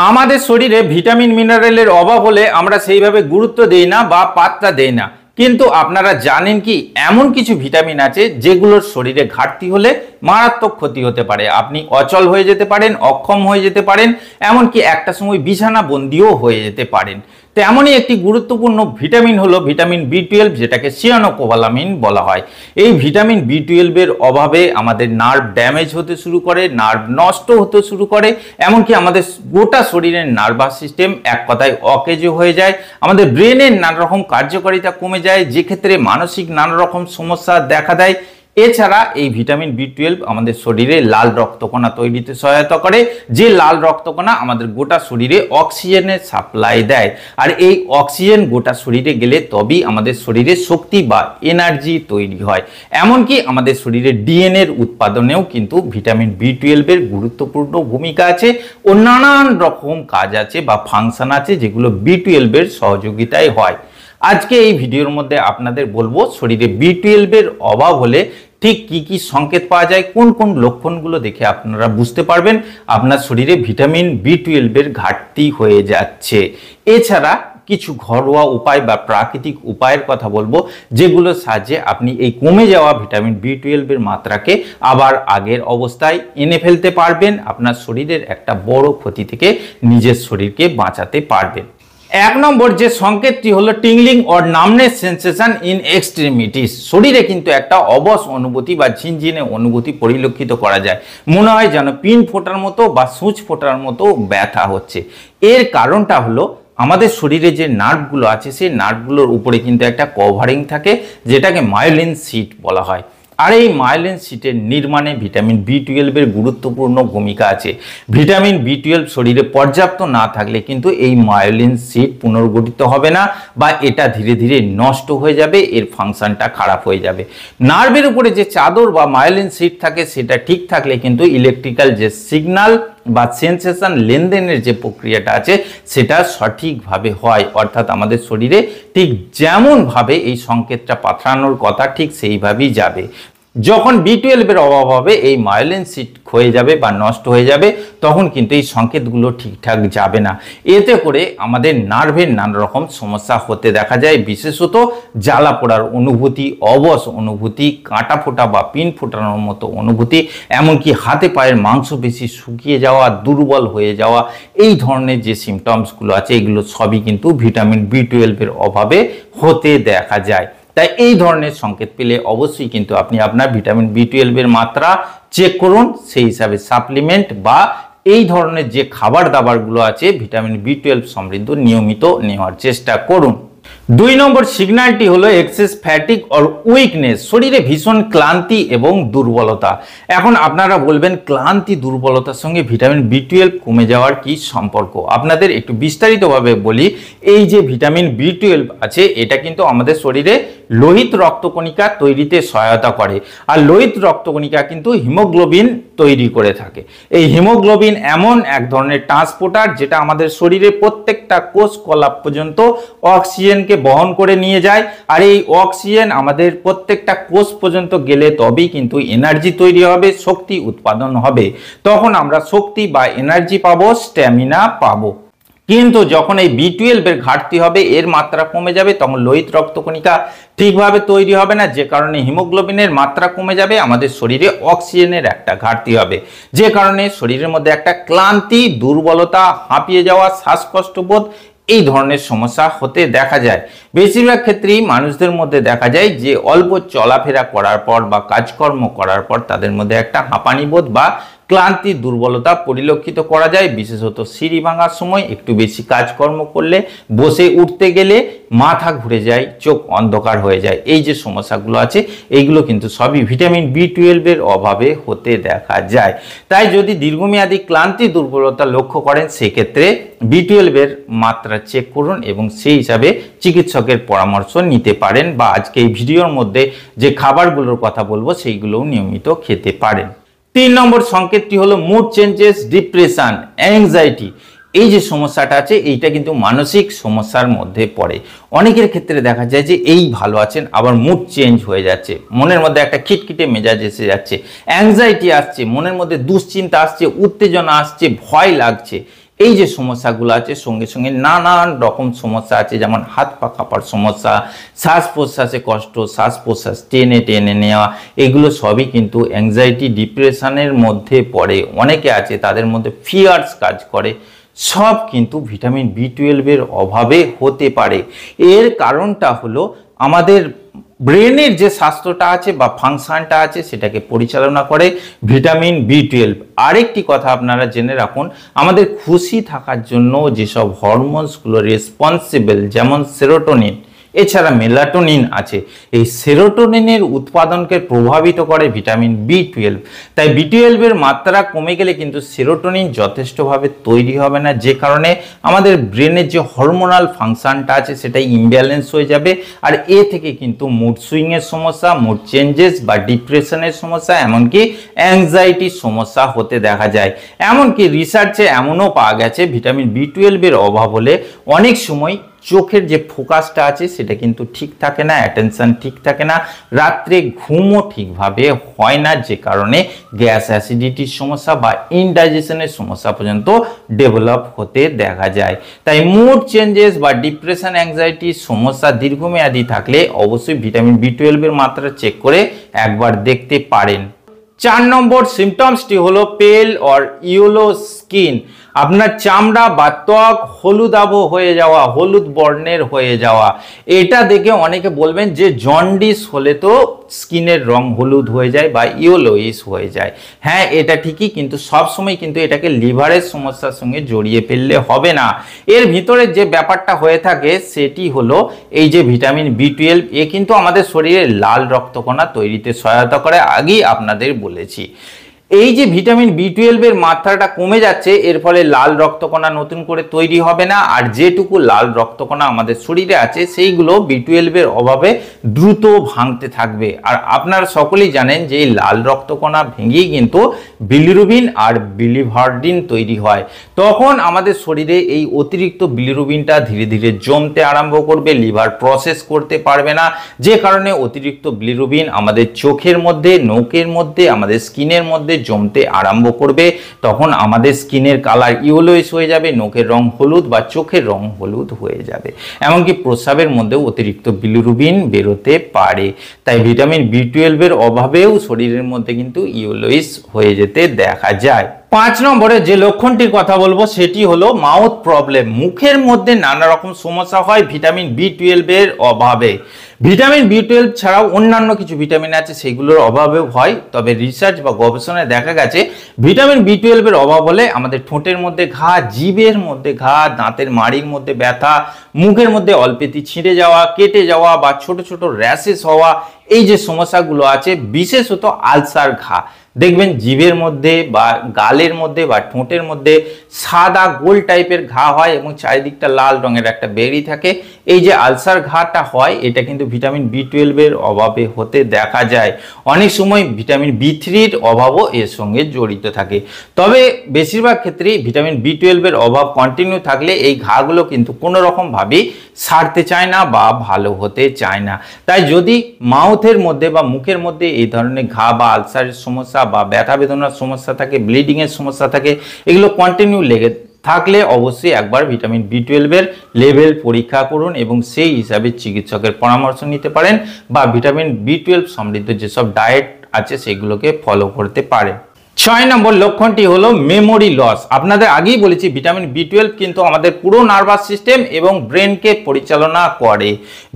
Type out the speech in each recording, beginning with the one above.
আমাদের শরীরে ভিটামিন মিনারেলের অভাব হলে আমরা সেইভাবে গুরুত্ব দেই না বা পাত্তা দেই না, কিন্তু আপনারা জানেন কি এমন কিছু ভিটামিন আছে যেগুলোর শরীরে ঘাটতি হলে মারাত্মক ক্ষতি হতে পারে। আপনি অচল হয়ে যেতে পারেন, অক্ষম হয়ে যেতে পারেন, এমনকি একটা সময় বিছানা বন্দিও হয়ে যেতে পারেন। তো এমনই একটি গুরুত্বপূর্ণ ভিটামিন হলো ভিটামিন বি12, যেটাকে সিয়ানোকোবালামিন বলা হয়। এই ভিটামিন বি12 এর অভাবে আমাদের নার্ভ ড্যামেজ হতে শুরু করে, নার্ভ নষ্ট হতে শুরু করে, এমনকি আমাদের গোটা শরীরের নার্ভাস সিস্টেম এক কথায় অকেজো হয়ে যায়। আমাদের ব্রেনের নানা রকম কার্যকারিতা কমে যায়, যে ক্ষেত্রে মানসিক নানা রকম সমস্যা দেখা দেয়। এছাড়া এই ভিটামিন বি12 আমাদের শরীরে লাল রক্তকণা তৈরিতে সহায়তা করে, যে লাল রক্তকণা আমাদের গোটা শরীরে অক্সিজেনের সাপ্লাই দেয়। আর এই অক্সিজেন গোটা শরীরে গেলে তবেই আমাদের শরীরে শক্তি বা এনার্জি তৈরি হয়। এমনকি আমাদের শরীরে ডিএনএর উৎপাদনেও কিন্তু ভিটামিন বি12 এর গুরুত্বপূর্ণ ভূমিকা আছে ও নানান রকম কাজ আছে বা ফাংশন আছে যেগুলো বি12 এর সহযোগিতায় হয়। আজকে এই ভিডিওর মধ্যে আপনাদের বলবো শরীরে বি12 এর অভাব হলে ঠিক কি কি সংকেত পাওয়া যায়, কোন কোন লক্ষণগুলো দেখে আপনারা বুঝতে পারবেন আপনার শরীরে ভিটামিন বি12 এর ঘাটতি হয়ে যাচ্ছে। এছাড়া কিছু ঘরোয়া উপায় বা প্রাকৃতিক উপায়ের কথা বলবো, যেগুলোর সাহায্যে আপনি এই কমে যাওয়া ভিটামিন বি12 এর মাত্রাকে আবার আগের অবস্থায় এনে ফেলতে পারবেন, আপনার শরীরের একটা বড় ক্ষতি থেকে নিজের শরীরকে বাঁচাতে পারবেন। এক নম্বর যে সংকেতটি হলো tingling or numbness sensation in extremities. শরীরে কিন্তু একটা অবশ অনুভূতি বা ঝিনঝিনে অনুভূতি পরিলক্ষিত করা যায়, মনে হয় যেন পিন ফোটার মতো বা সূচ ফোটার মতো ব্যথা হচ্ছে। এর কারণটা হলো আমাদের শরীরে যে নার্ভগুলো আছে সেই নার্ভগুলোর উপরে কিন্তু একটা কভারিং থাকে, যেটাকে মায়োলিন সিট বলা হয়। আর এই মায়োলিন সিটের নির্মাণে ভিটামিন বি12 এর গুরুত্বপূর্ণ ভূমিকা আছে। ভিটামিন বি12 শরীরে পর্যাপ্ত না থাকলে কিন্তু এই মায়োলিন সিট পুনর্গঠিত হবে না বা এটা ধীরে ধীরে নষ্ট হয়ে যাবে, এর ফাংশনটা খারাপ হয়ে যাবে। নার্ভের উপরে যে চাদর বা মায়োলিন সিট থাকে সেটা ঠিক থাকলে কিন্তু ইলেকট্রিক্যাল যে সিগন্যাল বা সেন্সেশন লেনদেনের যে প্রক্রিয়াটা আছে সেটা সঠিকভাবে হয়, অর্থাৎ আমাদের শরীরে ঠিক যেমনভাবে এই সংকেতটা পাঠানোর কথা ঠিক সেইভাবেই যাবে। যখন বি12 এর অভাব হবে এই মায়োলিন সিট ক্ষয়ে যাবে বা নষ্ট হয়ে যাবে, তখন কিন্তু এই সংকেতগুলো ঠিকঠাক যাবে না। এতে করে আমাদের নার্ভের নানা রকম সমস্যা হতে দেখা যায়, বিশেষত জ্বালা পোড়ার অনুভূতি, অবশ অনুভূতি, কাঁটা ফোটা বা পিন ফোটানোর মতো অনুভূতি, এমনকি হাতে পায়ের মাংসপেশি শুকিয়ে যাওয়া, দুর্বল হয়ে যাওয়া, এই ধরনের যে সিমটমসগুলো আছে এগুলো সবই কিন্তু ভিটামিন বি12 এর অভাবে হতে দেখা যায়। তাই এই ধরনের সংকেত পেলে অবশ্যই কিন্তু আপনি আপনার ভিটামিন বি12 এর মাত্রা চেক করুন, সেই হিসাবে সাপ্লিমেন্ট বা এই ধরনের যে খাবার দাবারগুলো আছে ভিটামিন বি12 সমৃদ্ধ নিয়মিত নেওয়ার চেষ্টা করুন। 2 নম্বর সিগন্যালটি হলো এক্সেস ফ্যাটিক অর উইকনেস। শরীরে ভীষণ ক্লান্তি এবং দুর্বলতা। এখন আপনারা বলবেন ক্লান্তি দুর্বলতার সঙ্গে ভিটামিন বি12 কমে যাওয়ার কি সম্পর্ক? আপনাদের একটু বিস্তারিতভাবে বলি। এই যে ভিটামিন বি12 আছে এটা কিন্তু আমাদের শরীরে লোহিত রক্তকণিকা তৈরিতে সহায়তা করে, আর লোহিত রক্তকণিকা কিন্তু হিমোগ্লোবিন তৈরি করে থাকে। এই হিমোগ্লোবিন এমন এক ধরনের ট্রান্সপোর্টার যেটা আমাদের শরীরের প্রত্যেকটা কোষ কলাপ পর্যন্ত অক্সিজেনকে বহন করে নিয়ে যায়, আর এই অক্সিজেন আমাদের প্রত্যেকটা কোষ পর্যন্ত গেলে তবেই কিন্তু এনার্জি তৈরি হবে, শক্তি উৎপাদন হবে, তখন আমরা শক্তি বা এনার্জি পাবো, স্ট্যামিনা পাবো। কিন্তু যখন এই বি12 এর ঘাটতি হবে, এর মাত্রা কমে যাবে, তখন লোহিত রক্তকণিকা ঠিকভাবে তৈরি হবে না, যে কারণে হিমোগ্লোবিনের মাত্রা কমে যাবে, আমাদের শরীরে অক্সিজেনের একটা ঘাটতি হবে, যে কারণে শরীরের মধ্যে একটা ক্লান্তি, দুর্বলতা, হাঁপিয়ে যাওয়া, শ্বাসকষ্ট বোধ, এই ধরনের সমস্যা হতে দেখা যায়। বেশিরভাগ ক্ষেত্রেই মানুষদের মধ্যে দেখা যায় যে অল্প চলাফেরা করার পর বা কাজকর্ম করার পর তাদের মধ্যে একটা হাঁপানি বোধ বা ক্লান্তি, দুর্বলতা পরিলক্ষিত করা যায়। বিশেষত সিঁড়ি ভাঙার সময়, একটু বেশি কাজকর্ম করলে, বসে উঠতে গেলে মাথা ঘুরে যায়, চোখ অন্ধকার হয়ে যায়, এই যে সমস্যাগুলো আছে এইগুলো কিন্তু সবই ভিটামিন বি12 এর অভাবে হতে দেখা যায়। তাই যদি দীর্ঘমেয়াদী ক্লান্তি, দুর্বলতা লক্ষ্য করেন সেক্ষেত্রে বি12 এর মাত্রা চেক করুন এবং সেই হিসাবে চিকিৎসকের পরামর্শ নিতে পারেন, বা আজকে এই ভিডিওর মধ্যে যে খাবারগুলোর কথা বলবো সেইগুলোও নিয়মিত খেতে পারেন। 3 নম্বর সংকেতটি হলো মুড চেঞ্জেস, ডিপ্রেশন, অ্যাংজাইটি। এই যে সমস্যাটা আছে এইটা কিন্তু মানসিক সমস্যার মধ্যে পড়ে। অনেকের ক্ষেত্রে দেখা যায় যে এই ভালো আছেন আবার মুড চেঞ্জ হয়ে যাচ্ছে, মনের মধ্যে একটা খিটখিটে মেজাজ এসে যাচ্ছে, অ্যাংজাইটি আসছে, মনের মধ্যে দুশ্চিন্তা আসছে, উত্তেজনা আসছে, ভয় লাগছে। এই যে সমস্যাগুলো আছে, সঙ্গে সঙ্গে নানান রকম সমস্যা আছে, যেমন হাত পা কাঁপার সমস্যা, শ্বাস প্রশ্বাসে কষ্ট, শ্বাস প্রশ্বাস টেনে টেনে নেওয়া, এগুলো সবই কিন্তু অ্যাংজাইটি ডিপ্রেশনের মধ্যে পড়ে। অনেকে আছে তাদের মধ্যে ফিয়ার্স কাজ করে, সব কিন্তু ভিটামিন বি12 অভাবে হতে পারে। এর কারণটা হলো আমাদের ব্রেনের যে স্বাস্থ্যটা আছে বা ফাংশনটা আছে সেটাকে পরিচালনা করে ভিটামিন বি12। আরেকটি কথা আপনারা জেনে রাখুন, আমাদের খুশি থাকার জন্য যেসব হরমোনসগুলো রেসপন্সিবল, যেমন সেরোটোনিন, এছাড়া মেলাটোনিন আছে, এই সেরোটোনিনের উৎপাদনকে প্রভাবিত করে ভিটামিন বি12। তাই বি12 মাত্রা কমে গেলে কিন্তু সেরোটোনিন যথেষ্টভাবে তৈরি হবে না, যে কারণে আমাদের ব্রেনের যে হরমোনাল ফাংশনটা আছে সেটা ইমব্যালেন্স হয়ে যাবে। আর এ থেকে কিন্তু মুড সুইংয়ের সমস্যা, মুড চেঞ্জেস বা ডিপ্রেশনের সমস্যা, এমনকি অ্যাংজাইটির সমস্যা হতে দেখা যায়। এমনকি রিসার্চে এমনও পাওয়া গেছে ভিটামিন বি12 অভাব হলে অনেক সময় চোখের যে ফোকাসটা আছে সেটা কিন্তু ঠিক থাকে না, অ্যাটেনশন ঠিক থাকে না, রাত্রে ঘুমও ঠিকভাবে হয় না, যে কারণে গ্যাস অ্যাসিডিটির সমস্যা বা ইনডাইজেশনের সমস্যা পর্যন্ত ডেভেলপ হতে দেখা যায়। তাই মুড চেঞ্জেস বা ডিপ্রেশন, অ্যাংজাইটির সমস্যা দীর্ঘমেয়াদী থাকলে অবশ্যই ভিটামিন বি12 মাত্রা চেক করে একবার দেখতে পারেন। 4 নম্বর সিমটমসটি হলো পেল অর ইয়েলো স্কিন। আপনার চামড়া বা ত্বক হলুদাভ হয়ে যাওয়া, হলুদ বর্ণের হয়ে যাওয়া। এটা দেখে অনেকে বলবেন যে জন্ডিস হলে তো স্কিনের রং হলুদ হয়ে যায় বা ইয়েলোইশ হয়ে যায়। হ্যাঁ, এটা ঠিকই, কিন্তু সব সময় কিন্তু এটাকে লিভারের সমস্যার সঙ্গে জড়িয়ে ফেললে হবে না। এর ভিতরে যে ব্যাপারটা হয়ে থাকে সেটি হলো এই যে ভিটামিন বি12, এ কিন্তু আমাদের শরীরে লাল রক্তকণা তৈরিতে সহায়তা করে, আগেই আপনাদের বলেছি। এই যে ভিটামিন বি12 মাত্রাটা কমে যাচ্ছে, এর ফলে লাল রক্তকণা নতুন করে তৈরি হবে না, আর যেটুকু লাল রক্তকণা আমাদের শরীরে আছে সেইগুলো বি12 অভাবে দ্রুত ভাঙতে থাকবে। আর আপনারা সকলেই জানেন যে এই লাল রক্তকণা ভেঙেই কিন্তু বিলিরুবিন আর বিলিভার্ডিন তৈরি হয়। তখন আমাদের শরীরে এই অতিরিক্ত বিলিরুবিনটা ধীরে ধীরে জমতে আরম্ভ করবে, লিভার প্রসেস করতে পারবে না, যে কারণে অতিরিক্ত বিলিরুবিন আমাদের চোখের মধ্যে, নখের মধ্যে, আমাদের স্কিনের মধ্যে জমতে আরম্ভ করবে। তখন আমাদের স্কিনের কালার ইয়েলোইশ হয়ে যাবে, নখের রং হলুদ বা চোখের রং হলুদ হয়ে যাবে, এমনকি প্রস্রাবের মধ্যে অতিরিক্ত বিলিরুবিন বেরোতে পারে। তাই ভিটামিন বি12 অভাবেও শরীরের মধ্যে কিন্তু ইয়েলোইশ হয়ে যেতে দেখা যায়। 5 নম্বরে যে লক্ষণটির কথা বলবো সেটি হলো মাউথ প্রবলেম। মুখের মধ্যে নানা রকম সমস্যা হয় ভিটামিন বি12 অভাবে। ভিটামিন বি12 ছাড়াও অন্যান্য কিছু ভিটামিন আছে সেগুলোর অভাবেও হয়, তবে রিসার্চ বা গবেষণায় দেখা গেছে ভিটামিন বি12 অভাব হলে আমাদের ঠোঁটের মধ্যে ঘা, জিভের মধ্যে ঘা, দাঁতের মাড়ির মধ্যে ব্যথা, মুখের মধ্যে অল্পেতি ছিঁড়ে যাওয়া, কেটে যাওয়া বা ছোট ছোট র্যাশেস হওয়া, এই যে সমস্যাগুলো আছে, বিশেষত আলসার ঘা, দেখবেন জিভের মধ্যে বা গালের মধ্যে বা ঠোঁটের মধ্যে সাদা গোল টাইপের ঘা হয় এবং চারিদিকটা লাল রঙের একটা বেরি থাকে। এই যে আলসার ঘাটা হয় এটা কিন্তু ভিটামিন বি12 অভাবে হতে দেখা যায়। অনেক সময় ভিটামিন বি3 অভাবও এর সঙ্গে জড়িত থাকে, তবে বেশিরভাগ ক্ষেত্রেই ভিটামিন বি12 অভাব কন্টিনিউ থাকলে এই ঘাগুলো কিন্তু কোনো রকম ভাবেই সারতে চায় না বা ভালো হতে চায় না। তাই যদি মাউথের মধ্যে বা মুখের মধ্যে এই ধরনের ঘা বা আলসারের সমস্যা বা ব্যথা বেদনার সমস্যা থাকে, ব্লিডিং এর সমস্যা থাকে, এগুলো কন্টিনিউ লেগে থাকলে অবশ্যই একবার ভিটামিন বি12 লেভেল পরীক্ষা করুন এবং সেই হিসাবে চিকিৎসকের পরামর্শ নিতে পারেন, বা ভিটামিন বি12 সমৃদ্ধ যেসব ডায়েট আছে সেগুলোকে ফলো করতে পারেন। 6 নম্বর লক্ষণটি হলো মেমোরি লস। আপনাদের আগেই বলেছি ভিটামিন বি12 কিন্তু আমাদের পুরো নার্ভাস সিস্টেম এবং ব্রেনকে পরিচালনা করে।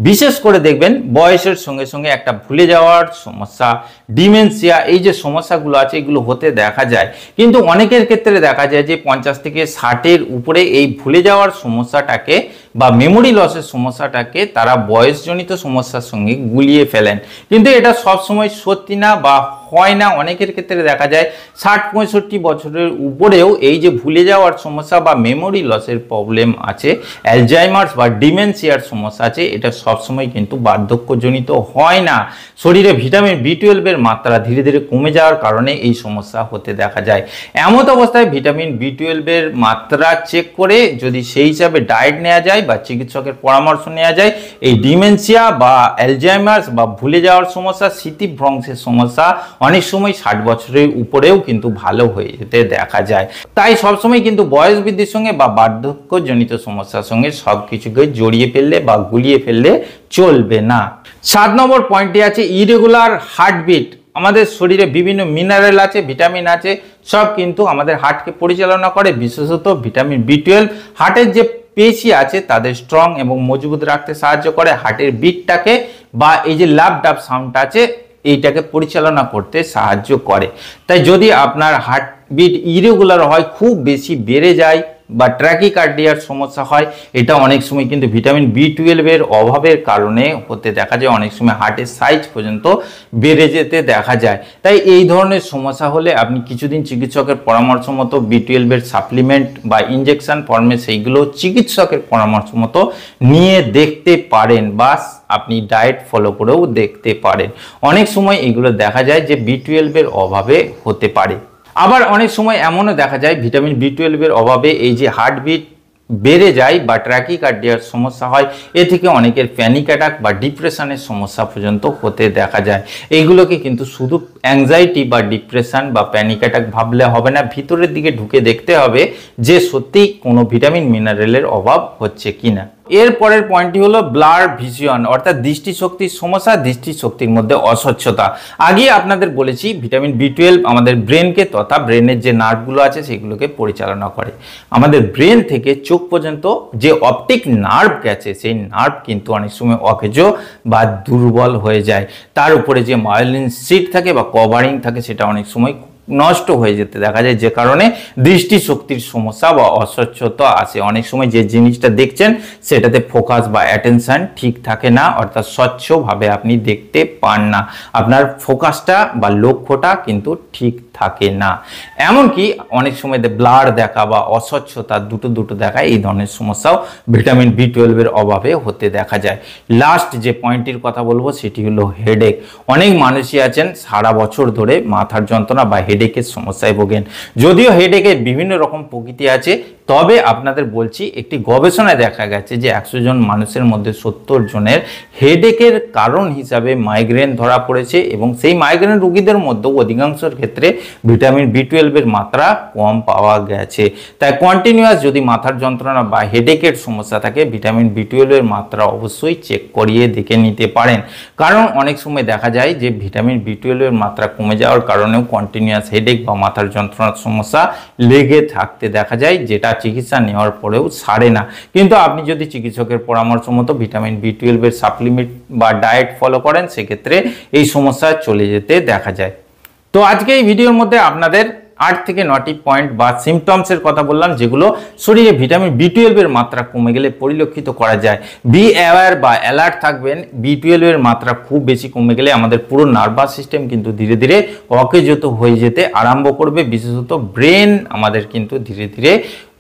বিশেষ করে দেখবেন বয়সের সঙ্গে সঙ্গে একটা ভুলে যাওয়ার সমস্যা, ডিমেনশিয়া, এই যে সমস্যাগুলো আছে এগুলো হতে দেখা যায়। কিন্তু অনেকের ক্ষেত্রে দেখা যায় যে 50 থেকে 60-এর উপরে এই ভুলে যাওয়ার সমস্যাটাকে বা মেমোরি লসের সমস্যাটাকে তারা বয়সজনিত সমস্যার সঙ্গে গুলিয়ে ফেলেন, কিন্তু এটা সবসময় সত্যি না বা হয় না। অনেকের ক্ষেত্রে দেখা যায় 60-65 বছরের উপরেও এই যে ভুলে যাওয়ার সমস্যা বা মেমোরি লসের প্রবলেম আছে, অ্যালজাইমার্স বা ডিমেনশিয়ার সমস্যা আছে, এটা সবসময় কিন্তু বার্ধক্যজনিত হয় না। শরীরে ভিটামিন বি12 মাত্রা ধীরে ধীরে কমে যাওয়ার কারণে এই সমস্যা হতে দেখা যায়। এমত অবস্থায় ভিটামিন বি12 মাত্রা চেক করে যদি সেই হিসাবে ডায়েট নেওয়া যায় বা চিকিৎসকের পরামর্শ নেওয়া যায়, এই ডিমেনশিয়া বা অ্যালজাইমার্স বা ভুলে যাওয়ার সমস্যা, স্মৃতিভ্রংশের সমস্যা অনেক সময় 60 বছরের উপরেও কিন্তু ভালো হয়ে যেতে দেখা যায়। তাই সবসময় কিন্তু বয়স বৃদ্ধির সঙ্গে বা বার্ধক্যজনিত সমস্যার সঙ্গে সব কিছুকে জড়িয়ে ফেললে বা গুলিয়ে ফেললে চলবে না। 7 নম্বর পয়েন্টটি আছে ইরেগুলার হার্টবিট। আমাদের শরীরে বিভিন্ন মিনারেল আছে, ভিটামিন আছে, সব কিন্তু আমাদের হার্টকে পরিচালনা করে, বিশেষত ভিটামিন B12 হার্টের যে পেশি আছে তাদের স্ট্রং এবং মজবুত রাখতে সাহায্য করে, হার্টের বিটটাকে বা এই যে লাভ ডাব সাউন্ডটা আছে এইটাকে পরিচালনা করতে সাহায্য করে। তাই যদি আপনার হার্টবিট ইরেগুলার হয়, খুব বেশি বেড়ে যায় বা ট্র্যাকিকার্ডিয়ার সমস্যা হয়, এটা অনেক সময় কিন্তু ভিটামিন B12 এর অভাবের কারণে হতে দেখা যায়। অনেক সময় হার্টের সাইজ পর্যন্ত বেড়ে যেতে দেখা যায়। তাই এই ধরনের সমস্যা হলে আপনি কিছুদিন চিকিৎসকের পরামর্শ মতো B12 এর সাপ্লিমেন্ট বা ইনজেকশন ফর্মে সেইগুলো চিকিৎসকের পরামর্শ মতো নিয়ে দেখতে পারেন, বা আপনি ডায়েট ফলো করেও দেখতে পারেন। অনেক সময় এগুলো দেখা যায় যে B12 এর অভাবে হতে পারে। আবার অনেক সময় এমনও দেখা যায় ভিটামিন B12 এর অভাবে এই যে হার্টবিট বেড়ে যায় বা ট্র্যাকিকার্ডিয়ার সমস্যা হয়, এ থেকে অনেকের প্যানিক অ্যাটাক বা ডিপ্রেশনের সমস্যা পর্যন্ত হতে দেখা যায়। এইগুলোকে কিন্তু শুধু অ্যাংজাইটি বা ডিপ্রেশন বা প্যানিক অ্যাটাক ভাবলে হবে না, ভিতরের দিকে ঢুকে দেখতে হবে যে সত্যি কোনো ভিটামিন মিনারেলের অভাব হচ্ছে কিনা। এর পরের পয়েন্টটি হলো ব্লার ভিশন, অর্থাৎ দৃষ্টিশক্তির সমস্যা, দৃষ্টিশক্তির মধ্যে অস্বচ্ছতা। আগে আপনাদের বলেছি ভিটামিন B12 আমাদের ব্রেনকে তথা ব্রেনের যে নার্ভগুলো আছে সেগুলোকে পরিচালনা করে। আমাদের ব্রেন থেকে চোখ পর্যন্ত যে অপটিক নার্ভ গেছে সেই নার্ভ কিন্তু অনেক সময় অকেজো বা দুর্বল হয়ে যায়। তার উপরে যে মায়োলিন শিট থাকে বা কভারিং থাকে সেটা অনেক সময় নষ্ট হয়ে যেতে দেখা যায়, যে কারণে দৃষ্টিশক্তির সমস্যা বা অস্বচ্ছতা আসে। অনেক সময় যে জিনিসটা দেখছেন সেটাতে ফোকাস বা অ্যাটেনশন ঠিক থাকে না, অর্থাৎ স্বচ্ছভাবে আপনি দেখতে পান না, আপনার ফোকাসটা বা লক্ষ্যটা কিন্তু ঠিক থাকে না। এমনকি অনেক সময় ব্লার দেখা বা অস্বচ্ছতা দুটো দেখা, এই ধরনের সমস্যাও ভিটামিন B12 এর অভাবে হতে দেখা যায়। লাস্ট যে পয়েন্টটির কথা বলবো সেটি হলো হেডেক। অনেক মানুষই আছেন সারা বছর ধরে মাথার যন্ত্রণা বা হেডেকের সমস্যায় ভোগেন। যদিও হেডেকের বিভিন্ন রকম প্রকৃতি আছে, তবে আপনাদের বলছি একটি গবেষণায় দেখা গেছে যে 100 জন মানুষের মধ্যে 70 জনের হেডেকের কারণ হিসাবে মাইগ্রেন ধরা পড়েছে, এবং সেই মাইগ্রেন রোগীদের মধ্যে অধিকাংশের ক্ষেত্রে ভিটামিন B12 এর মাত্রা কম পাওয়া গেছে। তাই কন্টিনিউয়াস যদি মাথার যন্ত্রণা বা হেডেকের সমস্যা থাকে, ভিটামিন B12 এর মাত্রা অবশ্যই চেক করিয়ে দেখে নিতে পারেন। কারণ অনেক সময় দেখা যায় যে ভিটামিন B12 এর মাত্রা কমে যাওয়ার কারণেও কন্টিনিউয়াস হেডেক বা মাথার যন্ত্রণার সমস্যা লেগে থাকতে দেখা যায়, যেটা চিকিৎসা নেওয়ার পরেও সারে না। কিন্তু আপনি যদি চিকিৎসকের পরামর্শ মতো ভিটামিন B12 এর সাপ্লিমেন্ট বা ডায়েট ফলো করেন, সেক্ষেত্রে এই সমস্যা চলে যেতে দেখা যায়। তো আজকে এই ভিডিওর মধ্যে আপনাদের 8 থেকে 9টি পয়েন্ট বা সিমটমসের কথা বললাম, যেগুলো শরীরে ভিটামিন B12 এর মাত্রা কমে গেলে পরিলক্ষিত করা যায়। বি অ্যাওয়্যার বা অ্যালার্ট থাকবেন। B12 এর মাত্রা খুব বেশি কমে গেলে আমাদের পুরো নার্ভাস সিস্টেম কিন্তু ধীরে ধীরে অকেজো হয়ে যেতে আরম্ভ করবে, বিশেষত ব্রেন আমাদের কিন্তু ধীরে ধীরে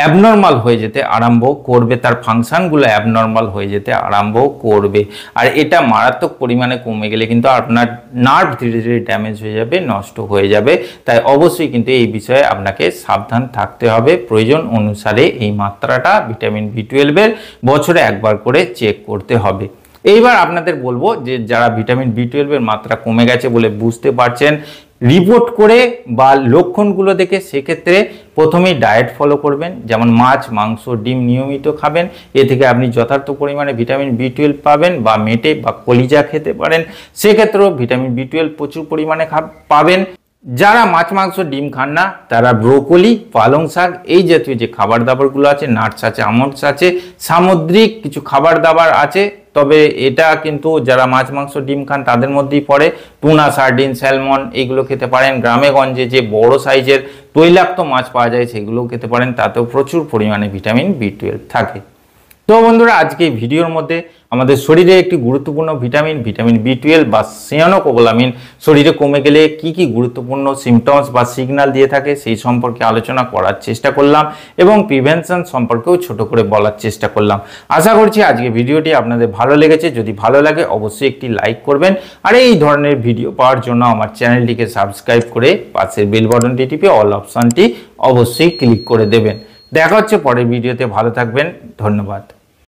অ্যাবনর্মাল হয়ে যেতে আরম্ভ করবে, তার ফাংশনগুলো অ্যাবনর্মাল হয়ে যেতে আরম্ভ করবে। আর এটা মারাত্মক পরিমাণে কমে গেলে কিন্তু আপনার নার্ভ ধীরে ধীরে ড্যামেজ হয়ে যাবে, নষ্ট হয়ে যাবে। তাই অবশ্যই কিন্তু এই বিষয়ে আপনাকে সাবধান থাকতে হবে। প্রয়োজন অনুসারে এই মাত্রাটা ভিটামিন B12 এর বছরে একবার করে চেক করতে হবে। এইবার আপনাদের বলবো যে যারা ভিটামিন B12 এর মাত্রা কমে গেছে বলে বুঝতে পারছেন, রিপোর্ট করে বা লক্ষণগুলো দেখে, সেক্ষেত্রে প্রথমেই ডায়েট ফলো করবেন, যেমন মাছ, মাংস, ডিম নিয়মিত খাবেন। এ থেকে আপনি যথার্থ পরিমাণে ভিটামিন B12 পাবেন, বা মেটে বা কলিজা খেতে পারেন, সেক্ষেত্রেও ভিটামিন B12 প্রচুর পরিমাণে পাবেন। যারা মাছ, মাংস, ডিম খান না তারা ব্রোকলি, পালং শাক এই জাতীয় যে খাবার দাবারগুলো আছে, নাটস আছে, আমন্ডস আছে, সামুদ্রিক কিছু খাবার দাবার আছে, তবে এটা কিন্তু যারা মাছ, মাংস, ডিম খান তাদের মধ্যেই পড়ে। টুনা, সার্ডিন, স্যালমন এইগুলো খেতে পারেন। গ্রামে গঞ্জে যে বড় সাইজের তৈলাক্ত মাছ পাওয়া যায় সেগুলোও খেতে পারেন, তাতেও প্রচুর পরিমাণে ভিটামিন B12 থাকে। তো বন্ধুরা, আজকে এই ভিডিওর মধ্যে আমাদের শরীরে একটি গুরুত্বপূর্ণ ভিটামিন B12 বা সিয়ানোকোবালামিন শরীরে কমে গেলে কি কি গুরুত্বপূর্ণ সিমটমস বা সিগন্যাল দিয়ে থাকে সেই সম্পর্কে আলোচনা করার চেষ্টা করলাম, এবং প্রিভেনশন সম্পর্কেও ছোট করে বলার চেষ্টা করলাম। আশা করছি আজকে ভিডিওটি আপনাদের ভালো লেগেছে। যদি ভালো লাগে অবশ্যই একটি লাইক করবেন, আর এই ধরনের ভিডিও পাওয়ার জন্য আমার চ্যানেলটিকে সাবস্ক্রাইব করে পাশের বেল বাটনটি টিপে অল অপশনটি অবশ্যই ক্লিক করে দেবেন। দেখা হচ্ছে পরের ভিডিওতে। ভালো থাকবেন, ধন্যবাদ।